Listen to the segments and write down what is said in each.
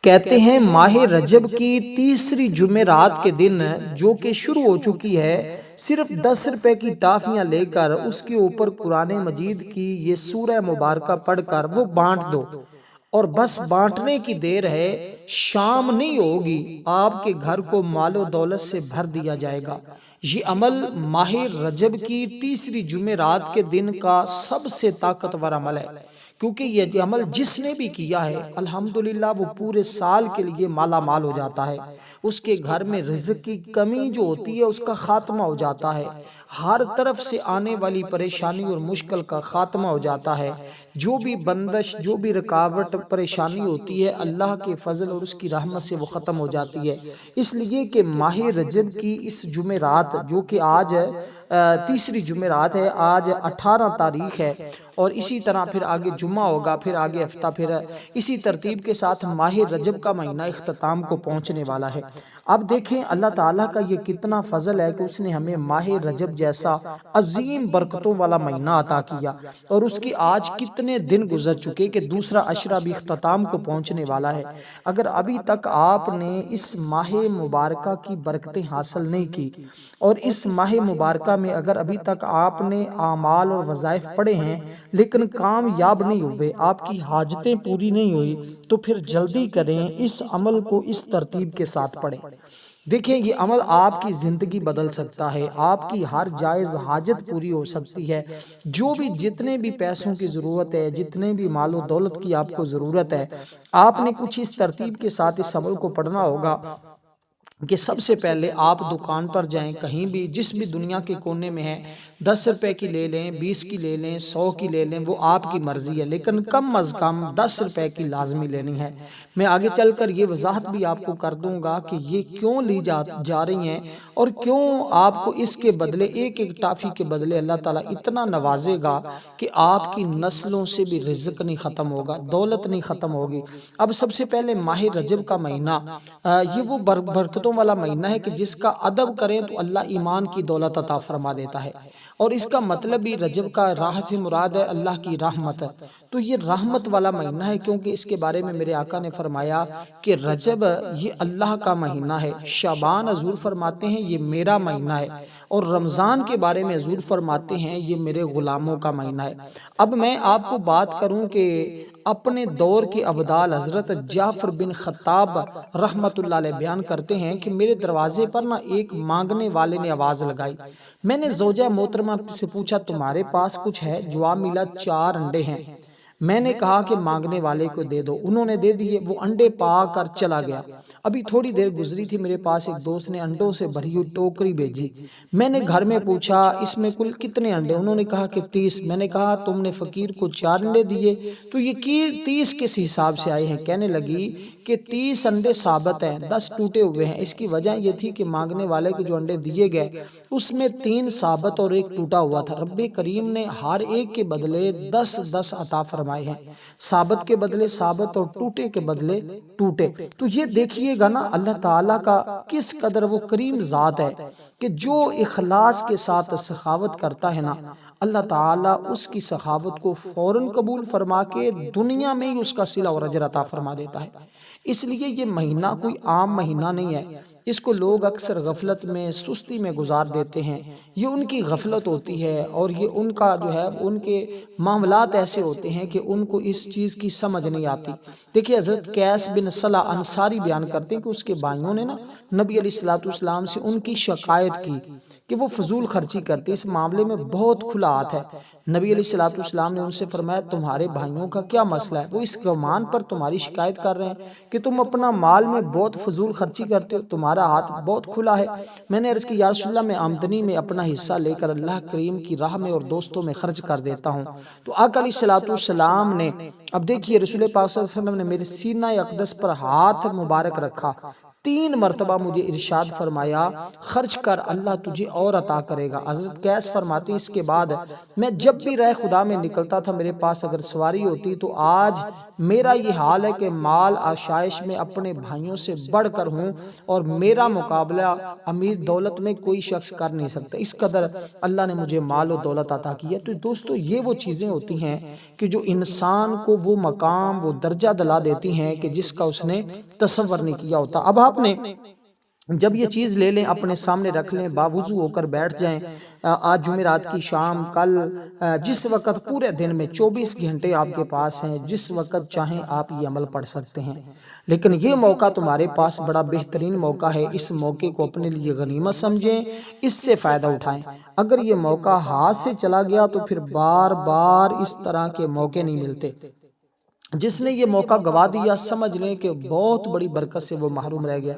کہتے ہیں ماہ رجب کی تیسری جمعرات کے دن جو کہ شروع ہو چکی ہے، صرف 10 روپے کی ٹافیاں لے کر اس کے اوپر قرآن مجید کی یہ سورہ مبارکہ پڑھ کر وہ بانٹ دو، اور بس بانٹنے کی دیر ہے، شام نہیں ہوگی آپ کے گھر کو مال و دولت سے بھر دیا جائے گا۔ یہ عمل ماہ رجب کی تیسری جمعرات کے دن کا سب سے طاقتور عمل ہے، کیونکہ یہ عمل جس نے بھی کیا ہے الحمدللہ وہ پورے سال کے لیے مالا مال ہو جاتا ہے، اس کے گھر میں رزق کی کمی جو ہوتی ہے اس کا خاتمہ ہو جاتا ہے، ہر طرف سے آنے والی پریشانی اور مشکل کا خاتمہ ہو جاتا ہے، جو بھی بندش جو بھی رکاوٹ پریشانی ہوتی ہے اللہ کے فضل اور اس کی رحمت سے وہ ختم ہو جاتی ہے۔ اس لیے کہ ماہ رجب کی اس جمعرات جو کہ آج تیسری جمعرات ہے، آج 18 تاریخ ہے، اور اسی طرح پھر آگے جمعہ ہوگا، پھر آگے ہفتہ، پھر اسی ترتیب کے ساتھ ماہ رجب کا مہینہ اختتام کو پہنچنے والا ہے۔ اب دیکھیں اللہ تعالیٰ کا یہ کتنا فضل ہے کہ اس نے ہمیں ماہ رجب جیسا عظیم برکتوں والا مہینہ عطا کیا، اور اس کی آج کتنے دن گزر چکے کہ دوسرا عشرہ بھی اختتام کو پہنچنے والا ہے۔ اگر ابھی تک آپ نے اس ماہ مبارکہ کی برکتیں حاصل نہیں کی، اور اس ماہ مبارکہ میں اگر ابھی تک آپ نے اعمال اور وظائف پڑھے ہیں لیکن کامیاب نہیں ہوئے، آپ کی حاجتیں پوری نہیں ہوئی، تو پھر جلدی کریں اس عمل کو اس ترتیب کے ساتھ پڑھیں۔ دیکھیں یہ عمل آپ کی زندگی بدل سکتا ہے، آپ کی ہر جائز حاجت پوری ہو سکتی ہے، جو بھی جتنے بھی پیسوں کی ضرورت ہے، جتنے بھی مال و دولت کی آپ کو ضرورت ہے، آپ نے کچھ اس ترتیب کے ساتھ اس عمل کو پڑھنا ہوگا کہ سب سے پہلے آپ دکان پر جائیں، کہیں بھی جس بھی دنیا کے کونے میں ہے، 10 روپے کی لے لیں، 20 کی لے لیں، 100 کی لے لیں، وہ آپ کی مرضی ہے، لیکن کم از کم 10 روپے کی لازمی لینی ہے۔ میں آگے چل کر یہ وضاحت بھی آپ کو کر دوں گا کہ یہ کیوں لی جا رہی ہیں، اور کیوں آپ کو اس کے بدلے ایک ایک ٹافی کے بدلے اللہ تعالیٰ اتنا نوازے گا کہ آپ کی نسلوں سے بھی رزق نہیں ختم ہوگا، دولت نہیں ختم ہوگی۔ اب سب سے پہلے ماہ رجب کا مہینہ یہ وہ برکتوں والا مہینہ ہے کہ جس کا ادب کریں تو اللہ ایمان کی دولت عطا فرما دیتا ہے، اور اس کا مطلب بھی رجب کا راہ سے مراد ہے اللہ کی رحمت ہے، تو یہ رحمت والا مہینہ ہے، کیونکہ اس کے بارے میں میرے آقا نے فرمایا کہ رجب یہ اللہ کا مہینہ ہے، شعبان حضور فرماتے ہیں یہ میرا مہینہ ہے، اور رمضان کے بارے میں حضور فرماتے ہیں یہ میرے غلاموں کا مہینہ ہے۔ اب میں آپ کو بات کروں کہ اپنے دور کے ابدال حضرت جعفر بن خطاب رحمت اللہ علیہ بیان کرتے ہیں کہ میرے دروازے پر ایک مانگنے والے نے آواز لگائی، میں نے زوجہ محترمہ سے پوچھا تمہارے پاس کچھ ہے؟ جواب ملا 4 انڈے ہیں۔ میں نے کہا کہ مانگنے والے کو دے دو، انہوں نے دے دیے، وہ انڈے پا کر چلا گیا۔ ابھی تھوڑی دیر گزری تھی، میرے پاس ایک دوست نے انڈوں سے بھری ہوئی ٹوکری بھیجی، میں نے گھر میں پوچھا اس میں کل کتنے انڈے؟ انہوں نے کہا کہ 30۔ میں نے کہا تم نے فقیر کو 4 انڈے دیے تو یہ 30 کس حساب سے آئے ہیں؟ کہنے لگی کہ 30 انڈے ثابت ہیں، 10 ٹوٹے ہوئے ہیں۔ اس کی وجہ یہ تھی کہ مانگنے والے کو جو انڈے دیے گئے اس میں 3 ثابت اور 1 ٹوٹا ہوا تھا، رب کریم نے ہر ایک کے بدلے 10 عطا فرمائے ہیں، ثابت کے بدلے ثابت اور ٹوٹے کے بدلے ٹوٹے۔ تو یہ دیکھیے گا نا اللہ تعالیٰ کا کس قدر وہ کریم ذات ہے کہ جو اخلاص کے ساتھ سخاوت کرتا ہے نا، اللہ تعالیٰ اس کی سخاوت کو فوراً قبول فرما کے دنیا میں ہی اس کا صلہ اور اجر عطا فرما دیتا ہے۔ اس لیے یہ مہینہ کوئی عام مہینہ نہیں ہے، اس کو لوگ اکثر غفلت میں سستی میں گزار دیتے ہیں، یہ ان کی غفلت ہوتی ہے، اور یہ ان کا جو ہے ان کے معاملات ایسے ہوتے ہیں کہ ان کو اس چیز کی سمجھ نہیں آتی۔ دیکھیں حضرت قیس بن صلح انصاری بیان کرتے ہیں کہ اس کے بھائیوں نے نبی علیہ السلام سے ان کی شکایت کی کہ وہ فضول خرچی کرتے، اس معاملے میں بہت کھلا ہاتھ ہے۔ نبی علیہ السلام نے ان سے فرمایا تمہارے بھائیوں کا کیا مسئلہ ہے؟ وہ اس گمان پر تمہاری شکایت کر رہے ہیں کہ تم اپنا مال میں بہت فضول خرچی کرتے ہو، تمہارا ہاتھ بہت کھلا ہے۔ میں نے عرض کی یا رسول اللہ میں آمدنی میں اپنا حصہ لے کر اللہ کریم کی راہ میں اور دوستوں میں خرچ کر دیتا ہوں۔ تو آقا علیہ السلام نے اب دیکھیے رسول پاک صلی اللہ علیہ وسلم نے میرے سینہ اقدس پر ہاتھ مبارک رکھا، 3 مرتبہ مجھے ارشاد فرمایا خرچ کر اللہ تجھے اور عطا کرے گا۔ حضرت قیس فرماتے ہیں اس کے بعد میں جب بھی راہ خدا میں نکلتا تھا، میرے پاس اگر سواری ہوتی تو آج میرا یہ حال ہے کہ مال آشائش میں اپنے بھائیوں سے بڑھ کر ہوں، اور میرا مقابلہ امیر دولت میں کوئی شخص کر نہیں سکتا، اس قدر اللہ نے مجھے مال و دولت عطا کی ہے۔ تو دوستو یہ وہ چیزیں ہوتی ہیں کہ جو انسان کو وہ مقام، وہ درجہ دلا دیتی ہیں کہ جس کا اس نے تصور نہیں کیا ہوتا۔ اب آپ نے جب یہ چیز لے لیں، اپنے سامنے رکھ لیں، باوضو ہو کر بیٹھ جائیں، آج جمعرات کی شام، کل جس وقت پورے دن میں 24 گھنٹے آپ کے پاس ہیں، جس وقت چاہیں آپ یہ عمل پڑھ سکتے ہیں۔ لیکن یہ موقع تمہارے پاس بڑا بہترین موقع ہے، اس موقع کو اپنے لیے غنیمت سمجھیں، اس سے فائدہ اٹھائیں۔ اگر یہ موقع ہاتھ سے چلا گیا تو پھر بار بار اس طرح کے موقع نہیں ملتے۔ جس نے یہ موقع گوا دیا، سمجھ لیں کہ بہت بڑی برکت سے وہ محروم رہ گیا۔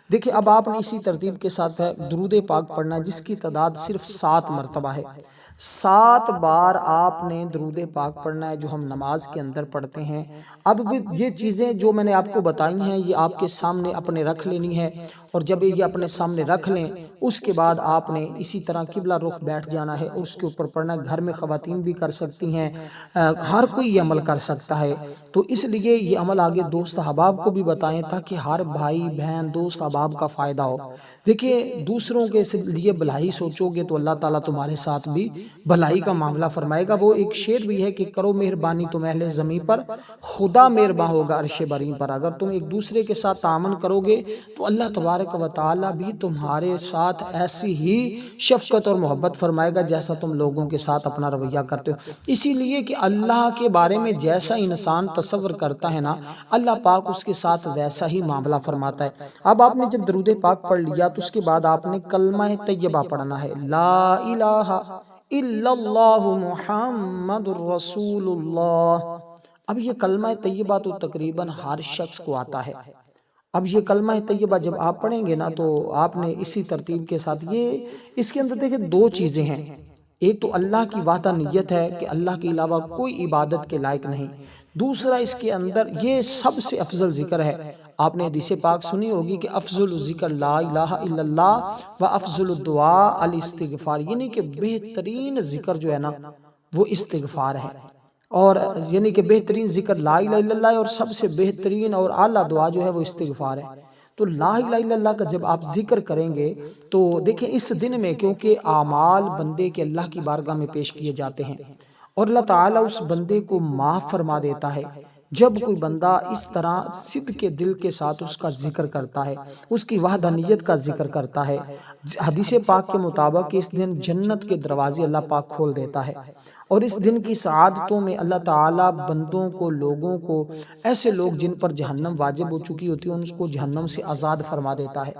دیکھیں اب آپ نے اسی ترتیب کے ساتھ درود پاک پڑھنا ہے، جس کی تعداد صرف 7 مرتبہ ہے۔ 7 بار آپ نے درود پاک پڑھنا ہے، جو ہم نماز کے اندر پڑھتے ہیں۔ اب یہ چیزیں جو میں نے آپ کو بتائی ہیں، یہ آپ کے سامنے اپنے رکھ لینی ہے، اور جب یہ اپنے سامنے رکھ لیں، اس کے بعد آپ نے اسی طرح قبلہ رخ بیٹھ جانا ہے، اس کے اوپر پڑھنا ہے۔ گھر میں خواتین بھی کر سکتی ہیں، ہر کوئی یہ عمل کر سکتا ہے۔ تو اس لیے یہ عمل آگے دوست احباب کو بھی بتائیں، تاکہ ہر بھائی بہن دوست احباب کا فائدہ ہو۔ دیکھیے دوسروں کے لیے بھلائی سوچو گے تو اللہ تعالیٰ تمہارے ساتھ بھی بھلائی کا معاملہ فرمائے گا۔ وہ ایک شعر بھی ہے کہ کرو مہربانی تم اہل زمین پر، خدا مہرباں ہوگا عرش برین پر۔ اگر تم ایک دوسرے کے ساتھ تعاون کرو گے تو اللہ تبارک و تعالیٰ بھی تمہارے ساتھ ایسی ہی شفقت اور محبت فرمائے گا جیسا تم لوگوں کے ساتھ اپنا رویہ کرتے ہو۔ اسی لیے کہ اللہ کے بارے میں جیسا انسان تصور کرتا ہے نا، اللہ پاک اس کے ساتھ ویسا ہی معاملہ فرماتا ہے۔ اب آپ نے جب درود پاک پڑھ لیا تو اس کے بعد آپ نے کلمہ طیبہ پڑھنا ہے، لا الہ الا اللہ محمد الرسول اللہ۔ اب یہ کلمہ طیبہ تو تقریباً ہر شخص کو آتا ہے۔ اب یہ کلمہ طیبہ جب آپ پڑھیں گے نا، تو آپ نے اسی ترتیب کے ساتھ اس کے اندر دیکھیں 2 چیزیں ہیں۔ ایک تو اللہ کی وحدانیت ہے کہ اللہ کے علاوہ کوئی عبادت کے لائق نہیں۔ دوسرا اس کے اندر یہ سب سے افضل ذکر ہے۔ آپ نے حدیث پاک سنی ہوگی کہ افضل ذکر لا الہ الا اللہ و افضل الدعاء الاستغفار، یعنی کہ بہترین ذکر جو ہے نا وہ استغفار ہے، اور یعنی کہ بہترین ذکر لا الہ الا اللہ ہے، اور سب سے بہترین اور اعلیٰ دعا جو ہے وہ استغفار ہے۔ تو لا الہ الا اللہ کا جب آپ ذکر کریں گے تو دیکھیں اس دن میں، کیونکہ اعمال بندے کے اللہ کی بارگاہ میں پیش کیے جاتے ہیں، اور اللہ تعالیٰ اس بندے کو معاف فرما دیتا ہے جب کوئی بندہ اس طرح صدق کے دل کے ساتھ اس کا ذکر کرتا ہے، اس کی وحدانیت کا ذکر کرتا ہے۔ حدیث پاک کے مطابق اس دن جنت کے دروازے اللہ پاک کھول دیتا ہے، اور اس دن کی سعادتوں میں اللہ تعالیٰ بندوں کو، لوگوں کو، ایسے لوگ جن پر جہنم واجب ہو چکی ہوتی ہے ان کو جہنم سے آزاد فرما دیتا ہے۔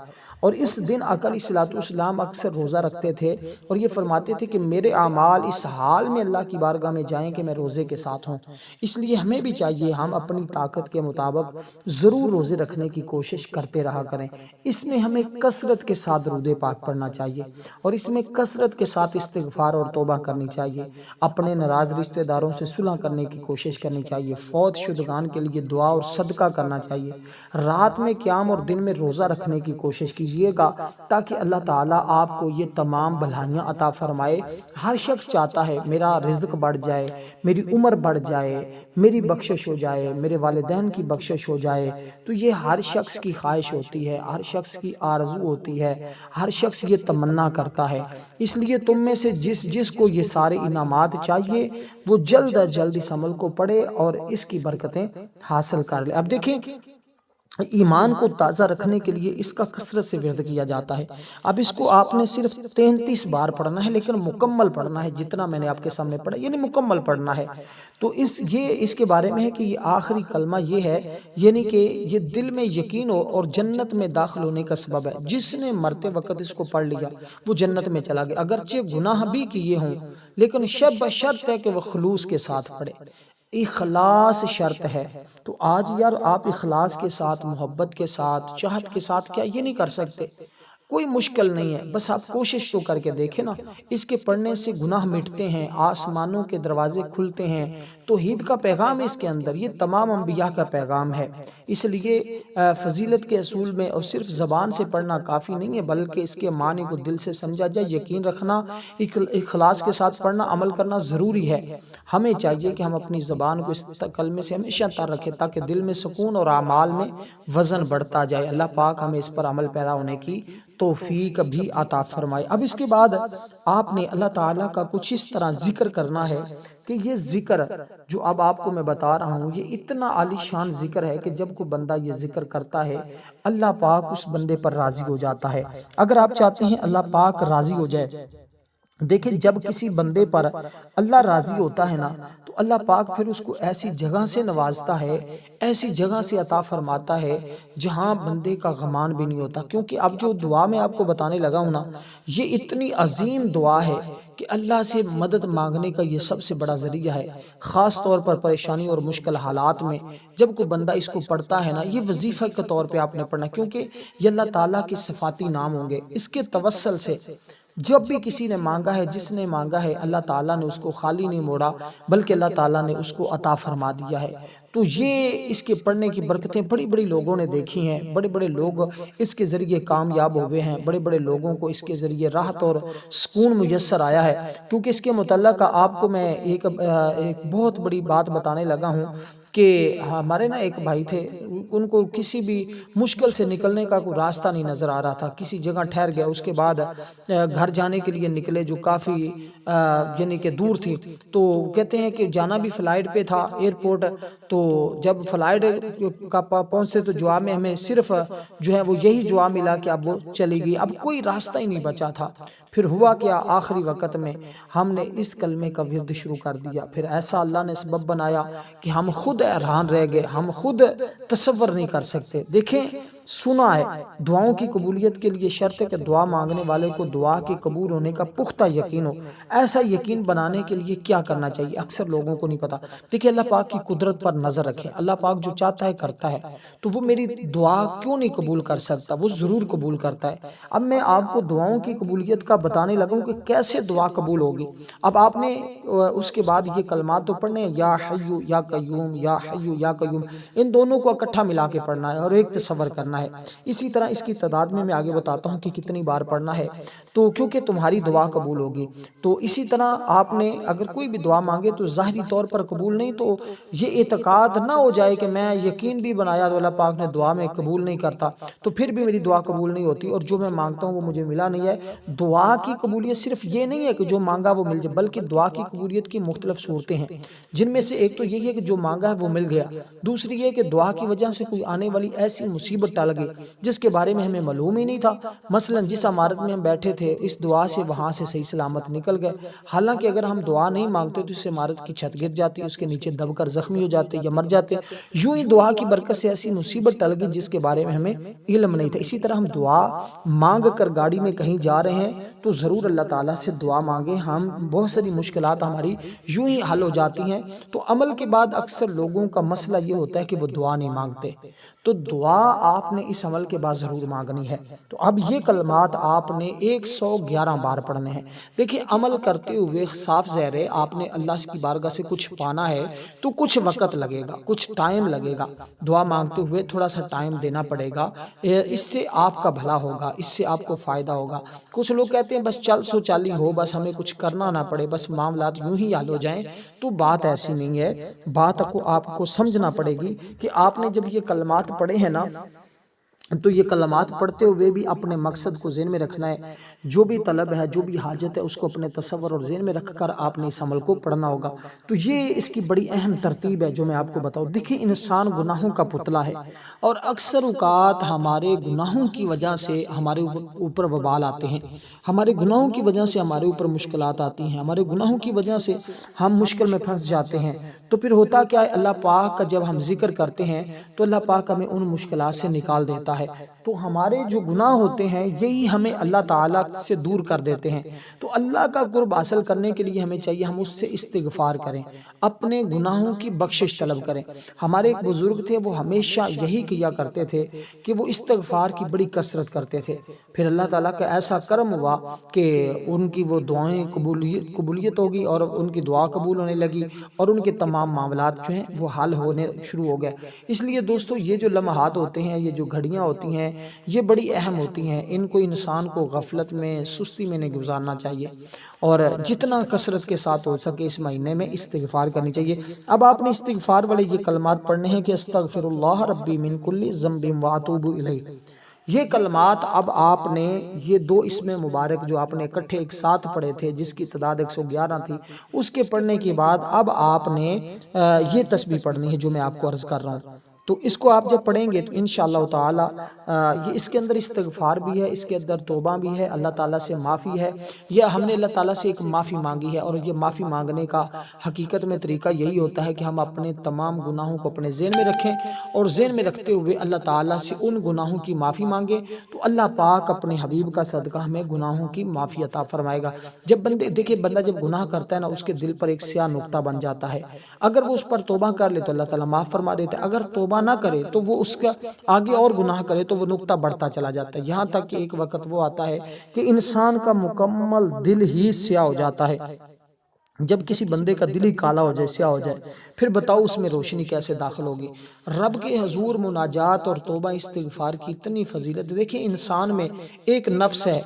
اور اس دن آقا علیہ الصلوۃ والسلام اکثر روزہ رکھتے تھے، اور یہ فرماتے تھے کہ میرے اعمال اس حال میں اللہ کی بارگاہ میں جائیں کہ میں روزے کے ساتھ ہوں۔ اس لیے ہمیں بھی چاہیے ہم اپنی طاقت کے مطابق ضرور روزے رکھنے کی کوشش کرتے رہا کریں۔ اس میں ہمیں کثرت کے ساتھ درود پاک پڑھنا چاہیے، اور اس میں کثرت کے ساتھ استغفار اور توبہ کرنی چاہیے۔ اپنے ناراض رشتہ داروں سے صلح کرنے کی کوشش کرنی چاہیے، فوت شدگان کے لیے دعا اور صدقہ کرنا چاہیے۔ رات میں قیام اور دن میں روزہ رکھنے کی کوشش کیجیے گا تاکہ اللہ تعالیٰ آپ کو یہ تمام بھلائیاں عطا فرمائے۔ ہر شخص چاہتا ہے میرا رزق بڑھ جائے، میری عمر بڑھ جائے، میری بخشش ہو جائے، میرے والدین کی بخشش ہو جائے۔ تو یہ ہر شخص کی خواہش ہوتی ہے، ہر شخص کی آرزو ہوتی ہے، ہر شخص یہ تمنا کرتا ہے۔ اس لیے تم میں سے جس کو یہ سارے انعامات چاہیے وہ جلد از جلد اس عمل کو پڑھے اور اس کی برکتیں حاصل کر لے۔ اب دیکھیں ایمان کو تازہ رکھنے کے لیے اس کا کثرت سے ورد کیا جاتا ہے۔ اب اس کو آپ نے صرف 33 بار پڑھنا ہے، لیکن مکمل پڑھنا ہے، جتنا میں نے آپ کے سامنے پڑھا یعنی مکمل پڑھنا ہے۔ تو اس کے بارے میں ہے کہ یہ آخری کلمہ یہ ہے، یعنی کہ یہ دل میں یقین ہو اور جنت میں داخل ہونے کا سبب ہے۔ جس نے مرتے وقت اس کو پڑھ لیا وہ جنت میں چلا گیا، اگرچہ گناہ بھی کیے ہوں، لیکن شرط ہے کہ وہ خلوص کے ساتھ پڑھے۔ اخلاص شرط ہے۔ تو آج یار آپ اخلاص کے ساتھ، محبت کے ساتھ، چاہت کے ساتھ کیا یہ نہیں کر سکتے؟ کوئی مشکل نہیں ہے، بس آپ کوشش تو کر کے دیکھیں نا۔ اس کے پڑھنے سے گناہ مٹتے ہیں، آسمانوں کے دروازے کھلتے ہیں۔ توحید کا پیغام اس کے اندر، یہ تمام انبیاء کا پیغام ہے۔ اس لیے فضیلت کے اصول میں اور صرف زبان سے پڑھنا کافی نہیں ہے، بلکہ اس کے معنی کو دل سے سمجھا جائے، یقین رکھنا، اخلاص کے ساتھ پڑھنا، عمل کرنا ضروری ہے۔ ہمیں چاہیے کہ ہم اپنی زبان کو اس کلمے سے ہمیشہ تر رکھیں تاکہ دل میں سکون اور اعمال میں وزن بڑھتا جائے۔ اللہ پاک ہمیں اس پر عمل پیرا ہونے کی توفیق بھی عطا فرمائے۔ اب اس کے بعد آپ نے اللہ تعالیٰ کا کچھ اس طرح ذکر کرنا ہے کہ یہ ذکر جو اب آپ کو میں بتا رہا ہوں یہ اتنا عالی شان ذکر ہے کہ جب کوئی بندہ یہ ذکر کرتا ہے اللہ پاک اس بندے پر راضی ہو جاتا ہے۔ اگر آپ چاہتے ہیں اللہ پاک راضی ہو جائے، دیکھیں جب کسی بندے پر اللہ راضی ہوتا ہے نا تو اللہ پاک پھر اس کو ایسی جگہ سے نوازتا ہے، ایسی جگہ سے عطا فرماتا ہے جہاں بندے کا غمان بھی نہیں ہوتا۔ کیونکہ اب جو دعا میں آپ کو بتانے لگا ہوں نا یہ اتنی عظیم دعا ہے کہ اللہ سے مدد مانگنے کا یہ سب سے بڑا ذریعہ ہے، خاص طور پر پریشانی اور مشکل حالات میں جب کوئی بندہ اس کو پڑھتا ہے نا، یہ وظیفہ کے طور پہ آپ نے پڑھنا، کیونکہ یہ اللہ تعالیٰ کے صفاتی نام ہوں گے۔ اس کے توسل سے جب بھی کسی نے مانگا ہے، جس نے مانگا ہے، اللہ تعالیٰ نے اس کو خالی نہیں موڑا بلکہ اللہ تعالیٰ نے اس کو عطا فرما دیا ہے۔ تو یہ اس کے پڑھنے کی برکتیں بڑی بڑی لوگوں نے دیکھی ہیں، بڑے بڑے لوگ اس کے ذریعے کامیاب ہوئے ہیں، بڑے بڑے لوگوں کو اس کے ذریعے راحت اور سکون میسر آیا ہے۔ کیونکہ اس کے متعلق آپ کو میں ایک بہت بڑی بات بتانے لگا ہوں کہ ہمارے نا ایک بھائی تھے، ان کو کسی بھی مشکل سے نکلنے کا کوئی راستہ نہیں نظر آ رہا تھا، کسی جگہ ٹھہر گیا، اس کے بعد گھر جانے کے لیے نکلے جو کافی یعنی کہ دور تھی، تو کہتے ہیں کہ جانا بھی فلائٹ پہ تھا ایئرپورٹ، تو جب فلائٹ کا پہنچے تو جواب میں ہمیں صرف جو ہے وہ یہی جواب ملا کہ اب وہ چلی گئی، اب کوئی راستہ ہی نہیں بچا تھا۔ پھر ہوا کیا، آخری وقت میں ہم نے اس کلمے کا ورد شروع کر دیا، پھر ایسا اللہ نے سبب بنایا کہ ہم خود حیران رہ گئے، ہم خود تصور نہیں کر سکتے۔ دیکھیں سنا ہے دعاؤں کی قبولیت کے لیے شرط ہے کہ دعا مانگنے والے کو دعا کے قبول ہونے کا پختہ یقین ہو۔ ایسا یقین بنانے کے لیے کیا کرنا چاہیے اکثر لوگوں کو نہیں پتا۔ دیکھیں اللہ پاک کی قدرت پر نظر رکھیں، اللہ پاک جو چاہتا ہے کرتا ہے، تو وہ میری دعا کیوں نہیں قبول کر سکتا، وہ ضرور قبول کرتا ہے۔ اب میں آپ کو دعاؤں کی قبولیت کا بتانے لگا ہوں کہ کیسے دعا قبول ہوگی۔ اب آپ نے اس کے بعد یہ کلمات تو پڑھنے ہیں، یا حیو یا قیوم، یا حیو یا قیوم، ان دونوں کو اکٹھا ملا کے پڑھنا ہے اور ایک تصور کرنا ہے۔ اسی طرح اس کی تعداد میں آگے بتاتا ہوں کہ کتنی بار پڑھنا ہے، تو کیونکہ تمہاری دعا قبول ہوگی۔ تو اسی طرح آپ نے اگر کوئی بھی دعا مانگے تو ظاہری طور پر قبول نہیں، تو یہ اعتقاد نہ ہو جائے کہ میں یقین بھی بنایا تو اللہ پاک نے دعا میں قبول نہیں کرتا تو پھر بھی میری دعا قبول نہیں ہوتی اور جو میں مانگتا ہوں وہ مجھے ملا نہیں ہے۔ دعا کی قبولیت صرف یہ نہیں ہے کہ جو مانگا وہ مل جائے، بلکہ دعا کی قبولیت کی مختلف صورتیں ہیں، جن میں سے ایک تو یہ ہے کہ جو مانگا ہے وہ مل گیا، دوسری یہ کہ دعا کی وجہ سے کوئی آنے والی ایسی مصیبت ٹل گئی جس کے بارے میں ہمیں معلوم ہی نہیں تھا۔ مثلا جس عمارت میں ہم بیٹھے تھے اس دعا سے وہاں سے صحیح سلامت نکل گئے، حالانکہ اگر ہم دعا نہیں مانگتے تو اس عمارت کی چھت گر جاتی، اس کے نیچے دب کر زخمی ہو جاتے یا مر جاتے۔ یوں ہی دعا کی برکت سے ایسی مصیبت ٹل گئی جس کے بارے میں ہمیں علم نہیں تھا۔ اسی طرح ہم دعا مانگ کر گاڑی میں کہیں جا رہے ہیں تو ضرور اللہ تعالیٰ سے دعا مانگیں، ہم بہت ساری مشکلات ہماری یوں ہی حل ہو جاتی ہیں۔ تو عمل کے بعد اکثر لوگوں کا مسئلہ یہ ہوتا ہے کہ وہ دعا نہیں مانگتے، تو دعا آپ نے اس عمل کے بعد ضرور مانگنی ہے۔ تو اب یہ کلمات آپ نے 111 بار پڑھنے ہیں۔ دیکھیں عمل کرتے ہوئے صاف ظاہر ہے آپ نے اللہ کی بارگاہ سے کچھ پانا ہے تو کچھ وقت لگے گا، کچھ ٹائم لگے گا، دعا مانگتے ہوئے تھوڑا سا ٹائم دینا پڑے گا، اس سے آپ کا بھلا ہوگا، اس سے آپ کو فائدہ ہوگا۔ کچھ لوگ کہتے ہیں بس چل سو چالی ہو، بس ہمیں کچھ کرنا نہ پڑے، بس معاملات یوں ہی حل ہو جائیں، تو بات ایسی نہیں ہے۔ بات کو آپ کو سمجھنا پڑے گی کہ آپ نے جب یہ کلمات پڑھے ہیں نا تو یہ کلمات پڑھتے ہوئے بھی اپنے مقصد کو ذہن میں رکھنا ہے، جو بھی طلب ہے جو بھی حاجت ہے اس کو اپنے تصور اور ذہن میں رکھ کر آپ نے اس عمل کو پڑھنا ہوگا۔ تو یہ اس کی بڑی اہم ترتیب ہے جو میں آپ کو بتاؤں۔ دیکھیں انسان گناہوں کا پتلا ہے اور اکثر اوقات ہمارے گناہوں کی وجہ سے ہمارے اوپر وبال آتے ہیں، ہمارے گناہوں کی وجہ سے ہمارے اوپر مشکلات آتی ہیں، ہمارے گناہوں کی وجہ سے ہم مشکل میں پھنس جاتے ہیں۔ تو پھر ہوتا کیا ہے، اللہ پاک کا جب ہم ذکر کرتے ہیں تو اللہ پاک ہمیں ان مشکلات سے نکال دیتا ہے۔ تو ہمارے جو گناہ ہوتے ہیں یہی ہمیں اللہ تعالیٰ سے دور کر دیتے ہیں۔ تو اللہ کا قرب حاصل کرنے کے لیے ہمیں چاہیے ہم اس سے استغفار کریں، اپنے گناہوں کی بخشش طلب کریں۔ ہمارے ایک بزرگ تھے، وہ ہمیشہ یہی کیا کرتے تھے کہ وہ استغفار کی بڑی کثرت کرتے تھے۔ پھر اللہ تعالیٰ کا ایسا کرم ہوا کہ ان کی وہ دعائیں قبولیت ہوگی اور ان کی دعا قبول ہونے لگی اور ان کے تمام معاملات جو ہیں وہ حل ہونے شروع ہو گئے۔ اس لیے دوستو یہ جو لمحات ہوتے ہیں، یہ جو گھڑیاں ہوتی ہیں، یہ بڑی اہم ہوتی ہیں، ان کو انسان کو غفلت میں سستی میں نہیں گزارنا چاہیے اور جتنا کثرت کے ساتھ ہو سکے اس مہینے میں استغفار کرنی چاہیے۔ اب آپ نے استغفار والے یہ کلمات پڑھنے ہیں کہ استغفر اللہ ربی من کل ذنب واتوب الیہ، یہ کلمات اب آپ نے یہ دو اسم مبارک جو آپ نے اکٹھے ایک ساتھ پڑھے تھے جس کی تعداد 111 تھی، اس کے پڑھنے کے بعد اب آپ نے یہ تسبیح پڑھنی ہے جو میں آپ کو عرض کر رہا ہوں۔ تو اس کو آپ جب پڑھیں گے تو انشاءاللہ تعالی یہ اس کے اندر استغفار بھی ہے، اس کے اندر توبہ بھی ہے، اللہ تعالیٰ سے معافی ہے۔ یہ ہم نے اللہ تعالیٰ سے ایک معافی مانگی ہے، اور یہ معافی مانگنے کا حقیقت میں طریقہ یہی ہوتا ہے کہ ہم اپنے تمام گناہوں کو اپنے ذہن میں رکھیں، اور ذہن میں رکھتے ہوئے اللہ تعالیٰ سے ان گناہوں کی معافی مانگیں، تو اللہ پاک اپنے حبیب کا صدقہ ہمیں گناہوں کی معافی عطا فرمائے گا۔ جب بندہ جب گناہ کرتا ہے نا، اس کے دل پر ایک سیاہ نقطہ بن جاتا ہے، اگر وہ اس پر توبہ کر لے تو اللہ تعالیٰ معاف فرما دیتا ہے، اگر توبہ نہ کرے تو وہ اس کا آگے اور گناہ کرے تو وہ نقطہ بڑھتا چلا جاتا ہے، یہاں تک کہ ایک وقت وہ آتا ہے کہ انسان کا مکمل دل ہی سیاہ ہو جاتا ہے۔ جب کسی بندے کا دل ہی کالا ہو جائے، سیاہ ہو جائے، پھر بتاؤ اس میں روشنی کیسے داخل ہوگی؟ رب کے حضور مناجات اور توبہ استغفار کی اتنی فضیلت۔ دیکھیں انسان میں ایک نفس ہے،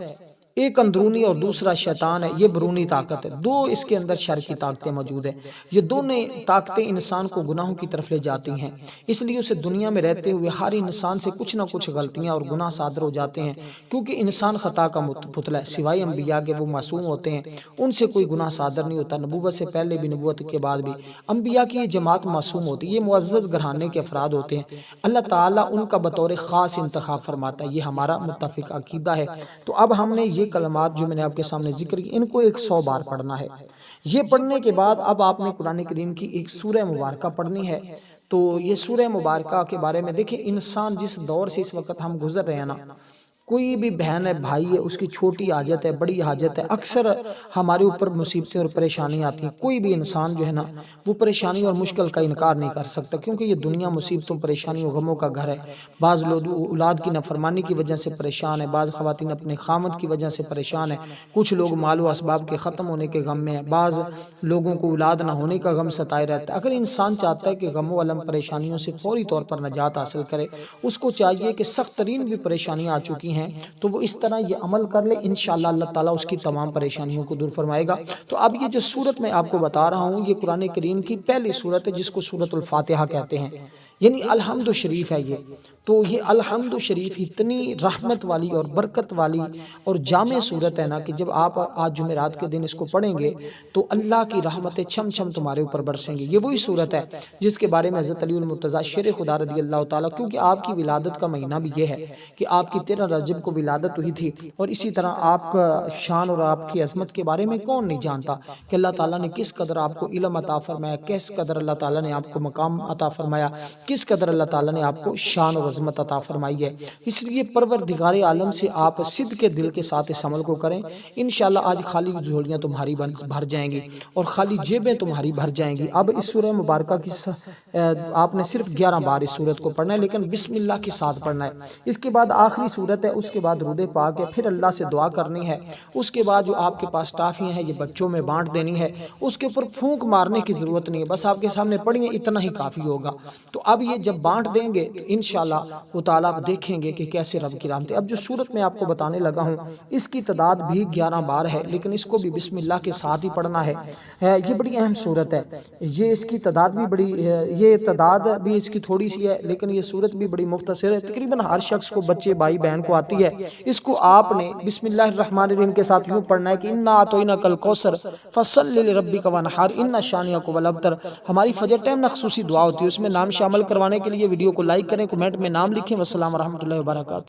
ایک اندرونی اور دوسرا شیطان ہے، یہ برونی طاقت ہے، دو اس کے اندر شر کی طاقتیں موجود ہیں۔ یہ دونوں طاقتیں انسان کو گناہوں کی طرف لے جاتی ہیں، اس لیے اسے دنیا میں رہتے ہوئے ہر انسان سے کچھ نہ کچھ غلطیاں اور گناہ صادر ہو جاتے ہیں، کیونکہ انسان خطا کا پتلا ہے، سوائے انبیاء کے وہ معصوم ہوتے ہیں، ان سے کوئی گناہ صادر نہیں ہوتا، نبوت سے پہلے بھی نبوت کے بعد بھی۔ انبیاء کی یہ جماعت معصوم ہوتی ہے، یہ معزز گھرانے کے افراد ہوتے ہیں، اللہ تعالیٰ ان کا بطور خاص انتخاب فرماتا ہے، یہ ہمارا متفق عقیدہ ہے۔ تو اب ہم نے یہ کلمات جو میں نے آپ کے سامنے ذکر کی، ان کو 100 بار پڑھنا ہے۔ یہ پڑھنے کے بعد اب آپ نے قرآن کریم کی ایک سورہ مبارکہ پڑھنی ہے۔ تو یہ سورہ مبارکہ کے بارے میں دیکھیں، انسان جس دور سے اس وقت ہم گزر رہے ہیں نا، کوئی بھی بہن ہے، بھائی ہے، اس کی چھوٹی حاجت ہے، بڑی حاجت ہے، اکثر ہمارے اوپر مصیبتیں اور پریشانی آتی ہیں۔ کوئی بھی انسان جو ہے نا، وہ پریشانی اور مشکل کا انکار نہیں کر سکتا، کیونکہ یہ دنیا مصیبتوں، پریشانیوں، غموں کا گھر ہے۔ بعض لوگ اولاد کی نافرمانی کی وجہ سے پریشان ہیں، بعض خواتین اپنے خامد کی وجہ سے پریشان ہیں، کچھ لوگ مال و اسباب کے ختم ہونے کے غم میں ہیں، بعض لوگوں کو اولاد نہ ہونے کا غم ستائے رہتا ہے۔ اگر انسان چاہتا ہے کہ غم و الم پریشانیوں سے فوری طور پر نجات حاصل کرے، اس کو چاہیے کہ سخت ترین بھی پریشانیاں آ چکی ہیں تو وہ اس طرح یہ عمل کر لے، انشاءاللہ اللہ تعالیٰ اس کی تمام پریشانیوں کو دور فرمائے گا۔ تو اب یہ جو سورت میں آپ کو بتا رہا ہوں، یہ قرآن کریم کی پہلی سورت ہے جس کو سورۃ الفاتحہ کہتے ہیں، یعنی الحمد شریف ہے یہ۔ تو یہ الحمد شریف اتنی رحمت والی اور برکت والی اور جامع صورت ہے نا کہ جب آپ آج جمعرات کے دن اس کو پڑھیں گے تو اللہ کی رحمتیں چھم چھم تمہارے اوپر برسیں گی۔ یہ وہی صورت ہے جس کے بارے میں حضرت علی المرتضیٰ شیر خدا رضی اللہ تعالیٰ، کیونکہ آپ کی ولادت کا مہینہ بھی یہ ہے کہ آپ کی 13 رجب کو ولادت ہوئی تھی، اور اسی طرح آپ کا شان اور آپ کی عظمت کے بارے میں کون نہیں جانتا کہ اللہ تعالیٰ نے کس قدر آپ کو علم عطا فرمایا، کس قدر اللہ تعالیٰ نے آپ کو مقام عطا فرمایا، کس قدر اللہ تعالیٰ نے آپ کو شان اور عظمت عطا فرمائی ہے۔ اس لیے پروردگار عالم سے آپ صدق کے دل کے ساتھ اس عمل کو کریں، انشاءاللہ آج خالی جھولیاں تمہاری بھر جائیں گی اور خالی جیبیں تمہاری بھر جائیں گی۔ اب اس سورہ مبارکہ کی آپ نے صرف 11 بار اس سورت کو پڑھنا ہے، لیکن بسم اللہ کے ساتھ پڑھنا ہے۔ اس کے بعد آخری سورت ہے، اس کے بعد درود پاک ہے، پھر اللہ سے دعا کرنی ہے۔ اس کے بعد جو آپ کے پاس ٹافیاں ہیں یہ بچوں میں بانٹ دینی ہے، اس کے اوپر پھونک مارنے کی ضرورت نہیں ہے، بس آپ کے سامنے پڑھیں، اتنا ہی کافی ہوگا۔ تو اب یہ جب بانٹ دیں گے تو انشاءاللہ وہ تعالیٰ آپ دیکھیں گے کہ کیسے رب کی رحمت ہے۔ اب جو سورت میں آپ کو بتانے لگا ہوں اس کی تعداد بھی 11 بار ہے، لیکن اس کو بھی بسم اللہ کے ساتھ ہی پڑھنا ہے۔ یہ بڑی اہم سورت ہے، یہ اس کی تعداد بھی بڑی، یہ تعداد بھی اس کی تھوڑی سی ہے، لیکن یہ سورت بھی بڑی مختصر ہے، تقریباً ہر شخص کو، بچے، بھائی بہن کو آتی ہے۔ اس کو آپ نے بسم اللہ الرحمن الرحیم کے ساتھ یوں پڑھنا ہے کہ انا اعطیناک الکوثر فصلی لربک وانحر ان شانئک هو الابتر۔ ہماری فجر ٹائم نہ خصوصی دعا ہوتی ہے، اس میں نام شامل کروانے کے لیے ویڈیو کو لائک کریں، کمنٹ میں نام لکھیں۔ والسلام ورحمۃ اللہ وبرکاتہ۔